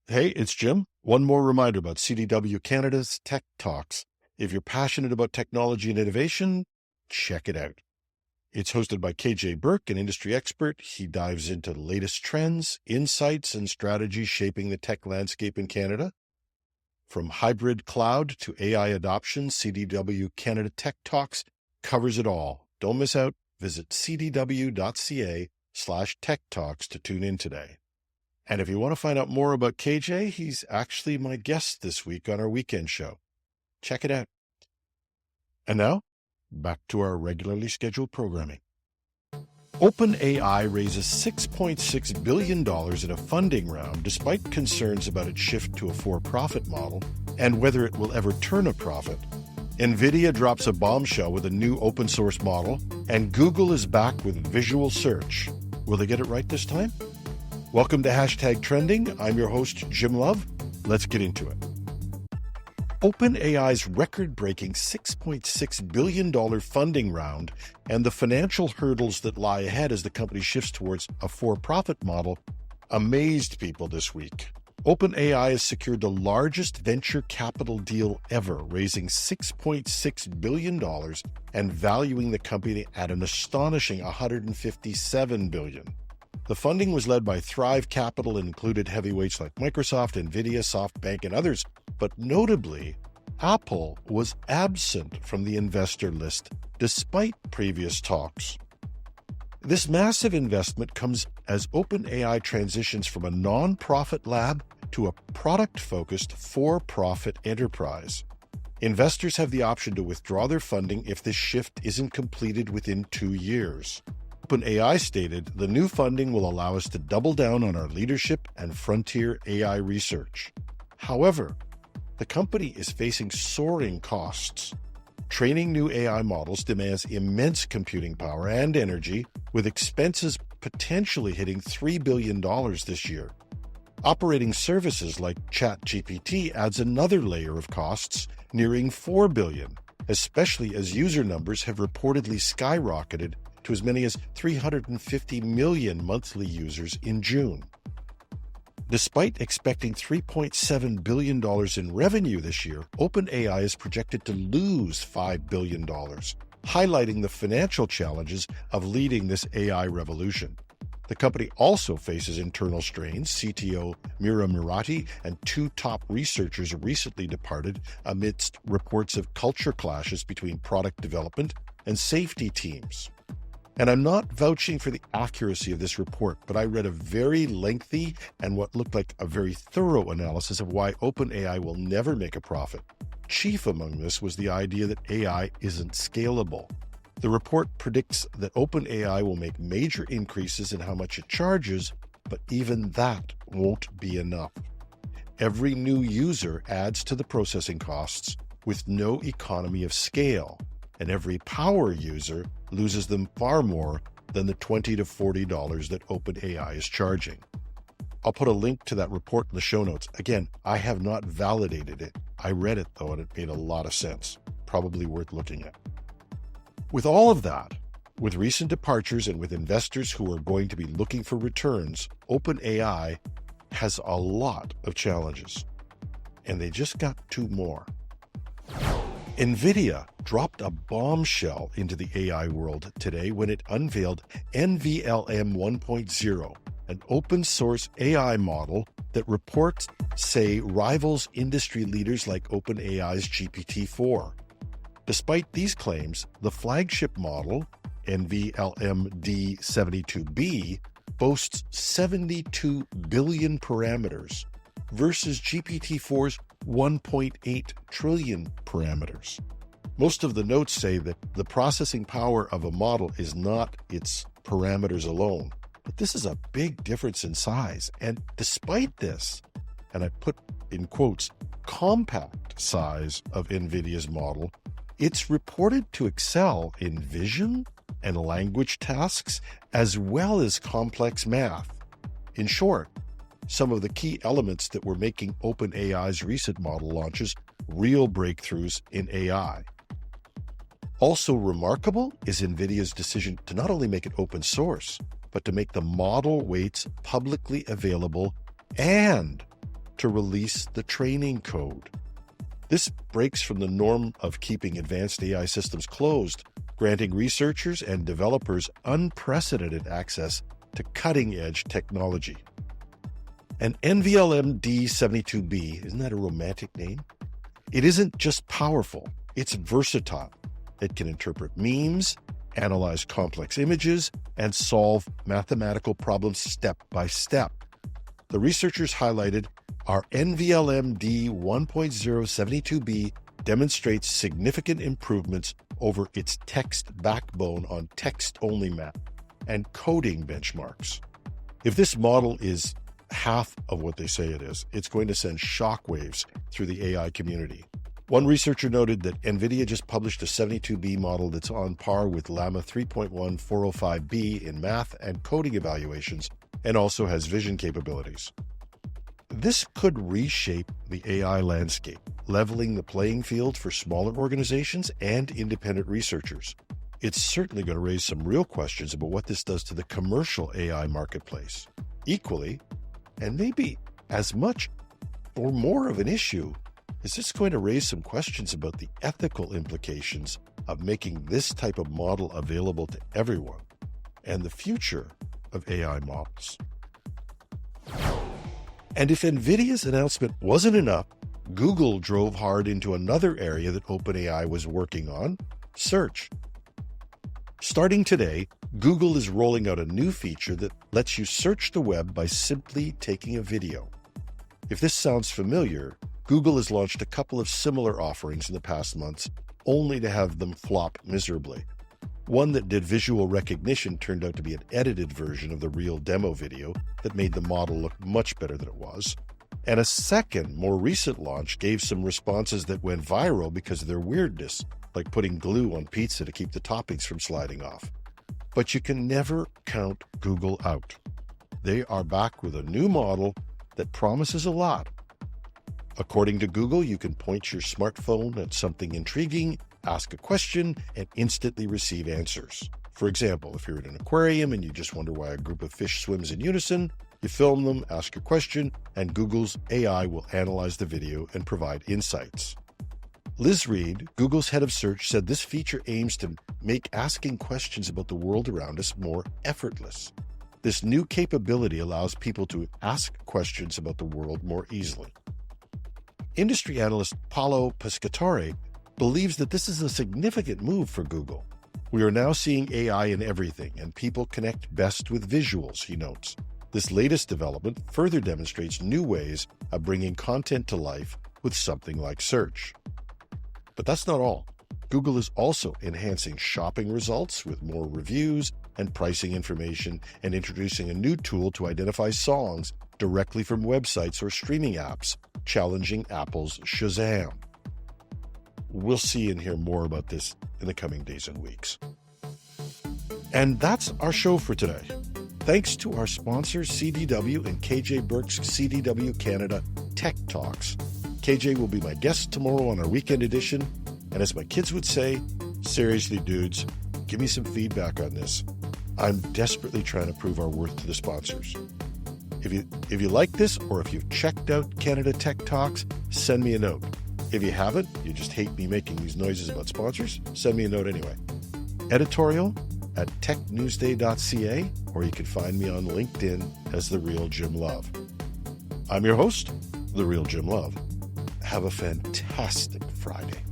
Hey, it's Jim. One more reminder about CDW Canada's Tech Talks. If you're passionate about technology and innovation, check it out. It's hosted by KJ Burke, an industry expert. He dives into the latest trends, insights, and strategies shaping the tech landscape in Canada. From hybrid cloud to AI adoption, CDW Canada Tech Talks covers it all. Don't miss out. Visit cdw.ca/tech talks to tune in today. And if you want to find out more about KJ, he's actually my guest this week on our weekend show. Check it out. And now, back to our regularly scheduled programming. OpenAI raises $6.6 billion in a funding round despite concerns about its shift to a for-profit model and whether it will ever turn a profit. NVIDIA drops a bombshell with a new open-source model, and Google is back with visual search. Will they get it right this time? Welcome to Hashtag Trending. I'm your host, Jim Love. Let's get into it. OpenAI's record-breaking $6.6 billion funding round and the financial hurdles that lie ahead as the company shifts towards a for-profit model amazed people this week. OpenAI has secured the largest venture capital deal ever, raising $6.6 billion and valuing the company at an astonishing $157 billion. The funding was led by Thrive Capital and included heavyweights like Microsoft, NVIDIA, SoftBank, and others, but notably, Apple was absent from the investor list despite previous talks. This massive investment comes as OpenAI transitions from a non-profit lab to a product-focused for-profit enterprise. Investors have the option to withdraw their funding if this shift isn't completed within 2 years. OpenAI stated, "The new funding will allow us to double down on our leadership and frontier AI research." However, the company is facing soaring costs. Training new AI models demands immense computing power and energy, with expenses potentially hitting $3 billion this year. Operating services like ChatGPT adds another layer of costs, nearing $4 billion, especially as user numbers have reportedly skyrocketed to as many as 350 million monthly users in June. Despite expecting $3.7 billion in revenue this year, OpenAI is projected to lose $5 billion, highlighting the financial challenges of leading this AI revolution. The company also faces internal strains. CTO Mira Murati and 2 top researchers recently departed amidst reports of culture clashes between product development and safety teams. And I'm not vouching for the accuracy of this report, but I read a very lengthy and what looked like a very thorough analysis of why OpenAI will never make a profit. Chief among this was the idea that AI isn't scalable. The report predicts that OpenAI will make major increases in how much it charges, but even that won't be enough. Every new user adds to the processing costs with no economy of scale, and every power user loses them far more than the $20 to $40 that OpenAI is charging. I'll put a link to that report in the show notes. Again, I have not validated it. I read it, though, and it made a lot of sense. Probably worth looking at. With all of that, with recent departures and with investors who are going to be looking for returns, OpenAI has a lot of challenges. And they just got 2 more. NVIDIA dropped a bombshell into the AI world today when it unveiled NVLM 1.0, an open-source AI model that reports say rivals industry leaders like OpenAI's GPT-4. Despite these claims, the flagship model, NVLM D72B, boasts 72 billion parameters versus GPT-4's 1.8 trillion parameters. Most of the notes say that the processing power of a model is not its parameters alone, but this is a big difference in size. And despite this, and I put in quotes, compact size of NVIDIA's model, it's reported to excel in vision and language tasks as well as complex math. In short, some of the key elements that were making OpenAI's recent model launches real breakthroughs in AI. Also remarkable is NVIDIA's decision to not only make it open source, but to make the model weights publicly available and to release the training code. This breaks from the norm of keeping advanced AI systems closed, granting researchers and developers unprecedented access to cutting-edge technology. An NVLM D72B, isn't that a romantic name? It isn't just powerful, it's versatile. It can interpret memes, analyze complex images, and solve mathematical problems step by step. The researchers highlighted our NVLM D1.072B demonstrates significant improvements over its text backbone on text-only math and coding benchmarks. If this model is half of what they say it is, it's going to send shockwaves through the AI community. One researcher noted that NVIDIA just published a 72B model that's on par with Llama 3.1 405B in math and coding evaluations, and also has vision capabilities. This could reshape the AI landscape, leveling the playing field for smaller organizations and independent researchers. It's certainly going to raise some real questions about what this does to the commercial AI marketplace. Equally, and maybe as much or more of an issue, is this going to raise some questions about the ethical implications of making this type of model available to everyone and the future of AI models. And if NVIDIA's announcement wasn't enough, Google drove hard into another area that OpenAI was working on, search. Starting today, Google is rolling out a new feature that lets you search the web by simply taking a video. If this sounds familiar, Google has launched a couple of similar offerings in the past months, only to have them flop miserably. One that did visual recognition turned out to be an edited version of the real demo video that made the model look much better than it was. And a second, more recent launch gave some responses that went viral because of their weirdness, like putting glue on pizza to keep the toppings from sliding off. But you can never count Google out. They are back with a new model that promises a lot. According to Google, you can point your smartphone at something intriguing, ask a question, and instantly receive answers. For example, if you're in an aquarium and you just wonder why a group of fish swims in unison, you film them, ask your question, and Google's AI will analyze the video and provide insights. Liz Reed, Google's head of search, said this feature aims to make asking questions about the world around us more effortless. This new capability allows people to ask questions about the world more easily. Industry analyst Paolo Pescatore believes that this is a significant move for Google. We are now seeing AI in everything, and people connect best with visuals, he notes. This latest development further demonstrates new ways of bringing content to life with something like search. But that's not all. Google is also enhancing shopping results with more reviews and pricing information, and introducing a new tool to identify songs directly from websites or streaming apps, challenging Apple's Shazam. We'll see and hear more about this in the coming days and weeks. And that's our show for today. Thanks to our sponsors, CDW and KJ Burke's CDW Canada Tech Talks. KJ will be my guest tomorrow on our weekend edition. And as my kids would say, seriously, dudes, give me some feedback on this. I'm desperately trying to prove our worth to the sponsors. If you like this, or if you've checked out Canada Tech Talks, send me a note. If you haven't, you just hate me making these noises about sponsors, send me a note anyway. Editorial at technewsday.ca, or you can find me on LinkedIn as The Real Jim Love. I'm your host, The Real Jim Love. Have a fantastic Friday.